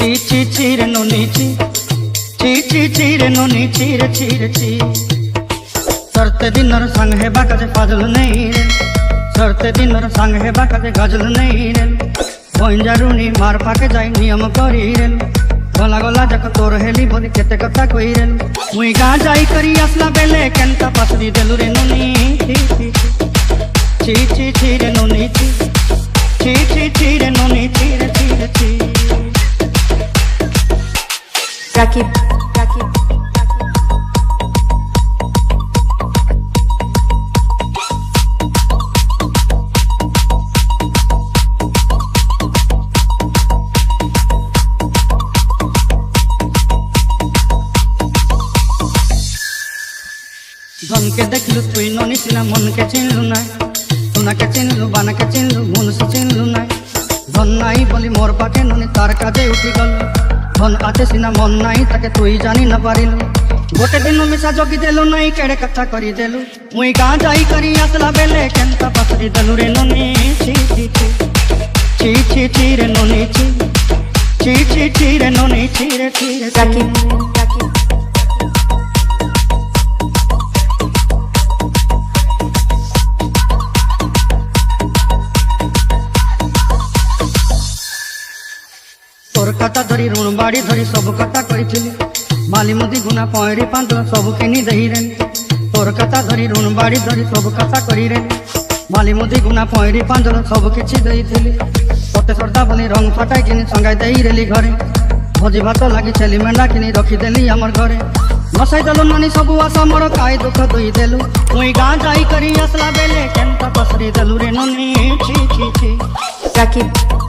ছি রে ননি ছি রে ননি ছি রে सरते दिनर संग है बाकाजे फाजल नहीं रे सरते दिनर संग है बाकाजे गजल नहीं रे बंजारुनी मार पाके जाई नियम करी रे गला गला जक तोर हेली बोली केते कथा कई रे मुई गा जाई करी असला बेले केनता पसरी देलु रे नोनी छी रे नोनी छी रे नोनी छी रे রাকিব धन के देखलु तुई ननी सिना मन के चिन्हलु ना सोना के चिन्हलु बाना के चिन्हलु मन से चिन्हलु ना धन नाई बोली मोर पाके ननी तार काजे उठी गल धन आते सिना मन नाई ताके तुई जानी न पारिलु गोटे दिन मिसा जोगी देलु नाई केड़े कथा करी देलु मुई गा जाई करी असला बेले केनता पसरी देलु रे ननी छी रे ननी छी रे ननी छी रे রাকিব तोर कथा धरी ऋण बाड़ी धरी सब कथा करी माली मुदी गुना पहरी पांदल सब किनी दही रे तोर कथा धरी ऋण बाड़ी धरी सब कथा करी रे माली मुदी गुना पहरी पांदल सब किछि दही तोते सरदा बनी रंग फटाई किनी संगाई दही रेली घरे भोजी भात लगी छेली मेंढा किनी रखी देली हमर घरे नसाई देलु नानी सब आशा मोर काई दुख दुई देलु मुई गा जाई करी असला बेले केनता पसरी देलु रे ननी छी রাকিব